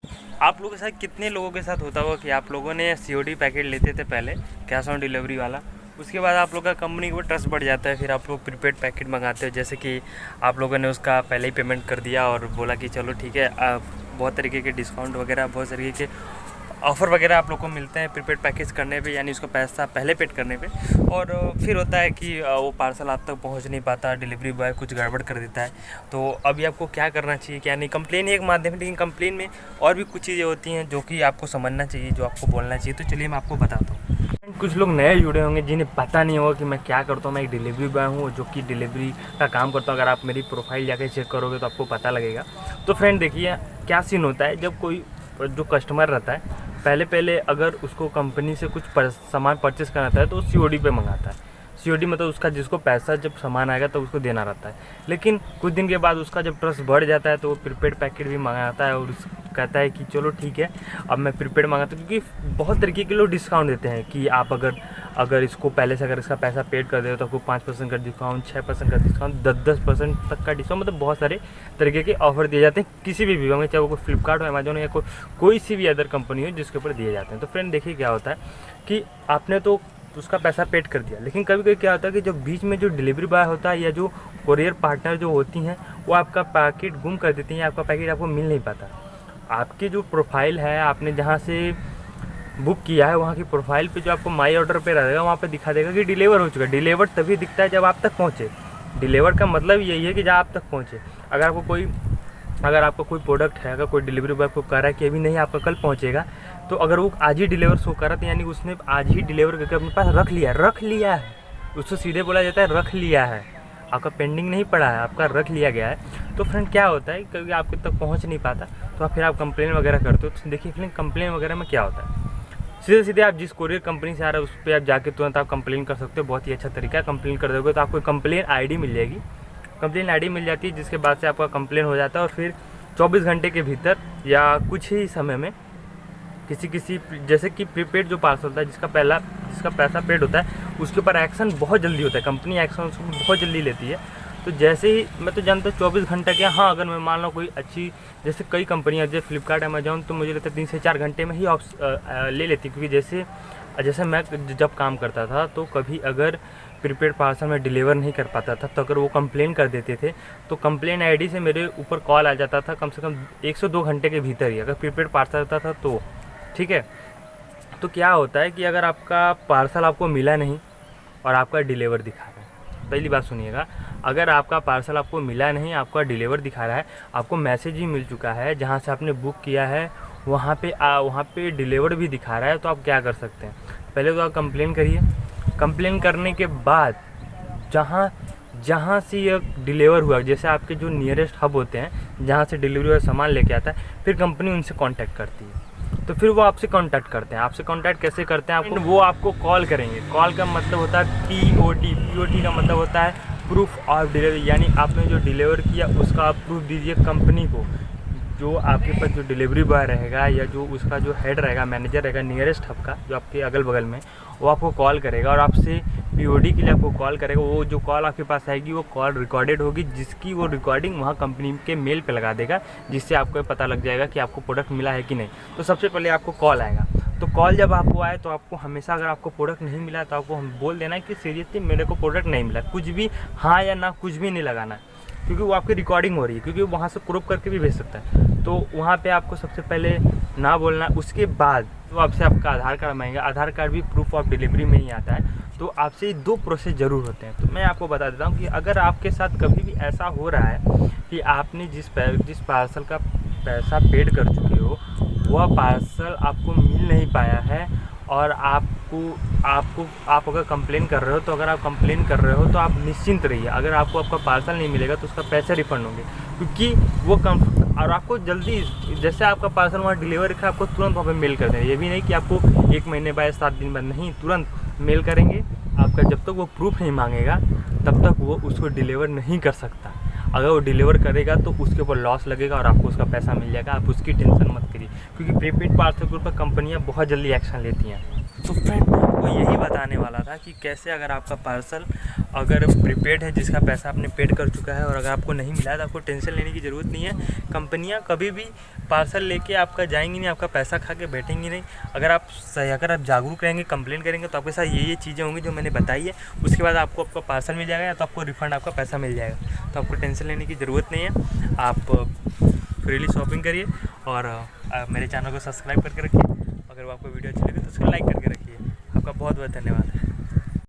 आप लोगों के साथ कितने लोगों के साथ होता होगा कि आप लोगों ने सीओडी पैकेट लेते थे पहले, कैश ऑन डिलीवरी वाला, उसके बाद आप लोग का कंपनी के ऊपर ट्रस्ट बढ़ जाता है, फिर आप लोग प्रीपेड पैकेट मंगाते हो, जैसे कि आप लोगों ने उसका पहले ही पेमेंट कर दिया और बोला कि चलो ठीक है, बहुत तरीके के डिस्काउंट वगैरह, बहुत तरीके के ऑफ़र वगैरह आप लोग को मिलते हैं प्रीपेड पैकेज करने पे, यानी उसका पैसा पहले पेड करने पे। और फिर होता है कि वो पार्सल आप तक पहुंच नहीं पाता, डिलीवरी बॉय कुछ गड़बड़ कर देता है। तो अभी आपको क्या करना चाहिए, क्या नहीं, कंप्लेन ही एक माध्यम है, लेकिन कंप्लेन में और भी कुछ चीज़ें होती हैं जो कि आपको समझना चाहिए, जो आपको बोलना चाहिए। तो चलिए मैं आपको बताता हूँ। कुछ लोग नए जुड़े होंगे जिन्हें पता नहीं होगा कि मैं क्या करता हूँ। मैं एक डिलीवरी बॉय हूँ जो कि डिलीवरी का काम करता हूँ। अगर आप मेरी प्रोफाइल जाके चेक करोगे तो आपको पता लगेगा। तो फ्रेंड देखिए क्या सीन होता है, जब कोई जो कस्टमर रहता है पहले अगर उसको कंपनी से कुछ सामान परचेस करना था तो सीओडी पे मंगाता है। सीओडी मतलब उसका जिसको पैसा जब सामान आएगा तो उसको देना रहता है। लेकिन कुछ दिन के बाद उसका जब ट्रस्ट बढ़ जाता है तो वो प्रीपेड पैकेट भी मंगाता है और कहता है कि चलो ठीक है अब मैं प्रीपेड मंगाता हूँ, क्योंकि बहुत तरीके के लोग डिस्काउंट देते हैं कि आप अगर इसको पहले से अगर इसका पैसा पेड कर दे तो आपको 5% का डिस्काउंट, 6% का डिस्काउंट, 10% तक का डिस्काउंट, मतलब बहुत सारे तरीके के ऑफर दिए जाते हैं किसी भी विभाग में, चाहे वो कोई फ्लिपकार्ट हो, अमेजोन हो या कोई सी भी अदर कंपनी हो जिसके ऊपर दिए जाते हैं। तो फ्रेंड देखिए क्या होता है कि आपने तो उसका पैसा पेड कर दिया, लेकिन कभी कभी क्या होता है कि जो बीच में जो डिलीवरी बॉय होता है या जो कोरियर पार्टनर जो होती हैं वो आपका पैकेट गुम कर देती हैं, आपका पैकेट आपको मिल नहीं पाता। आपकी जो प्रोफाइल है, आपने जहाँ से बुक किया है वहाँ की प्रोफाइल पे जो आपको माई ऑर्डर पे रहेगा वहाँ पे दिखा देगा कि डिलीवर हो चुका है। डिलीवर तभी दिखता है जब आप तक पहुँचे। डिलीवर का मतलब यही है कि जब आप तक पहुँचे। अगर आपका कोई प्रोडक्ट है, अगर कोई डिलीवरी बॉय को कह रहा है कि अभी नहीं आपका कल पहुँचेगा, तो अगर वो आज ही डिलीवर शो कर रहा था यानी उसने आज ही डिलीवर करके अपने पास रख लिया है। उसको सीधे बोला जाता है रख लिया है, आपका पेंडिंग नहीं पड़ा है, आपका रख लिया गया है। तो फ्रेंड क्या होता है कभी आपके तक पहुंच नहीं पाता तो फिर आप कंप्लेन वगैरह करते हो। तो देखिए फ्रेंड कंप्लेन वगैरह में क्या होता है, सीधे आप जिस कोरियर कंपनी से आ रहा है उस पर आप जाके तुरंत आप कंप्लेन कर सकते हो। बहुत ही अच्छा तरीका है। कंप्लेन कर दोगे तो आपको कंप्लेन आईडी मिल जाएगी, कंप्लेन आईडी मिल जाती है, जिसके बाद से आपका कंप्लेन हो जाता है और फिर 24 घंटे के भीतर या कुछ ही समय में किसी जैसे कि प्रीपेड जो पार्सल होता है जिसका पैसा पेड होता है उसके ऊपर एक्शन बहुत जल्दी होता है। कंपनी एक्शन उसको बहुत जल्दी लेती है। तो जैसे ही मैं तो जानता हूँ 24 घंटे के, हाँ अगर मैं मान लो कोई अच्छी, जैसे कई कंपनियाँ जैसे फ्लिपकार्ट, अमेजोन, तो मुझे लगता है 3 से 4 घंटे में ही ले लेती, क्योंकि जैसे मैं जब काम करता था तो कभी अगर प्रीपेड पार्सल में डिलीवर नहीं कर पाता था तो अगर वो कंप्लेन कर देते थे तो कंप्लेन आईडी से मेरे ऊपर कॉल आ जाता था कम से कम 1 से 2 घंटे के भीतर ही, अगर प्रीपेड पार्सल आता था तो ठीक है। तो क्या होता है कि अगर आपका पार्सल आपको मिला नहीं और आपका डिलीवर दिखा रहा है, पहली बात सुनिएगा, अगर आपका पार्सल आपको मिला नहीं, आपका डिलीवर दिखा रहा है, आपको मैसेज ही मिल चुका है जहां से आपने बुक किया है वहां पे डिलीवर भी दिखा रहा है, तो आप क्या कर सकते हैं, पहले तो आप कंप्लेन करिए। कंप्लेन करने के बाद जहाँ से ये डिलीवर हुआ, जैसे आपके जो नियरेस्ट हब होते हैं जहाँ से डिलीवरी वाला सामान लेके आता है, फिर कंपनी उनसे कांटेक्ट करती है। तो फिर वो आपसे कांटेक्ट करते हैं। आपसे कांटेक्ट कैसे करते हैं, वो आपको कॉल करेंगे। कॉल का मतलब होता है POT का मतलब होता है प्रूफ ऑफ डिलीवरी, यानी आपने जो डिलीवर किया उसका आप प्रूफ दीजिए कंपनी को। जो आपके पास जो डिलीवरी बॉय रहेगा या जो उसका जो हेड रहेगा, मैनेजर रहेगा नियरेस्ट हब का जो आपके अगल बगल में, वो आपको कॉल करेगा और आपसे POD के लिए आपको कॉल करेगा। वो जो कॉल आपके पास आएगी वो कॉल रिकॉर्डेड होगी, जिसकी वो रिकॉर्डिंग वहाँ कंपनी के मेल पे लगा देगा, जिससे आपको पता लग जाएगा कि आपको प्रोडक्ट मिला है कि नहीं। तो सबसे पहले आपको कॉल आएगा। तो कॉल जब आपको आए तो आपको हमेशा, अगर आपको प्रोडक्ट नहीं मिला तो आपको हम बोल देना है कि सीरियसली मेरे को प्रोडक्ट नहीं मिला, कुछ भी हाँ या ना कुछ भी नहीं लगाना है, क्योंकि वो आपकी रिकॉर्डिंग हो रही है, क्योंकि वहाँ से क्रॉप करके भी भेज सकता है। तो वहाँ पे आपको सबसे पहले ना बोलना। उसके बाद तो आपसे आपका आधार कार्ड मांगेगा। आधार कार्ड भी प्रूफ ऑफ डिलीवरी में ही आता है। तो आपसे 2 प्रोसेस ज़रूर होते हैं। तो मैं आपको बता देता हूँ कि अगर आपके साथ कभी भी ऐसा हो रहा है कि आपने जिस पार्सल का पैसा पेड कर चुके हो वह पार्सल आपको मिल नहीं पाया है और आप अगर कंप्लेन कर रहे हो, तो अगर आप कंप्लेन कर रहे हो तो आप निश्चिंत रहिए। अगर आपको आपका पार्सल नहीं मिलेगा तो उसका पैसे रिफंड होंगे, क्योंकि वो और आपको जल्दी, जैसे आपका पार्सल वहाँ डिलीवर का आपको तुरंत वहाँ पे मेल कर देंगे। ये भी नहीं कि आपको 1 महीने बाद 7 दिन बाद, नहीं, तुरंत मेल करेंगे आपका। जब तक वो प्रूफ नहीं मांगेगा तब तक वो उसको डिलीवर नहीं कर सकता। अगर वो डिलीवर करेगा तो उसके ऊपर लॉस लगेगा और आपको उसका पैसा मिल जाएगा। आप उसकी टेंशन मत करिए, क्योंकि प्रीपेड पार्सल के ऊपर कंपनियाँ बहुत जल्दी एक्शन लेती हैं। तो फ्रेंड आपको यही बताने वाला था कि कैसे अगर आपका पार्सल अगर प्रीपेड है, जिसका पैसा आपने पेड कर चुका है, और अगर आपको नहीं मिला है तो आपको टेंशन लेने की ज़रूरत नहीं है। कंपनियां कभी भी पार्सल लेके आपका जाएंगी नहीं, आपका पैसा खा के बैठेंगी नहीं। अगर आप जागरूक रहेंगे, कंप्लेन करेंगे, तो आपके साथ ये चीज़ें होंगी जो मैंने बताई है। उसके बाद आपको आपका पार्सल मिल जाएगा या तो आपको रिफ़ंड, आपका पैसा मिल जाएगा। तो आपको टेंशन लेने की ज़रूरत नहीं है। आप फ्रीली शॉपिंग करिए और मेरे चैनल को सब्सक्राइब करके रखिए। अगर आपको वीडियो अच्छी लगे तो उसको लाइक करके रखिए। आपका बहुत बहुत धन्यवाद।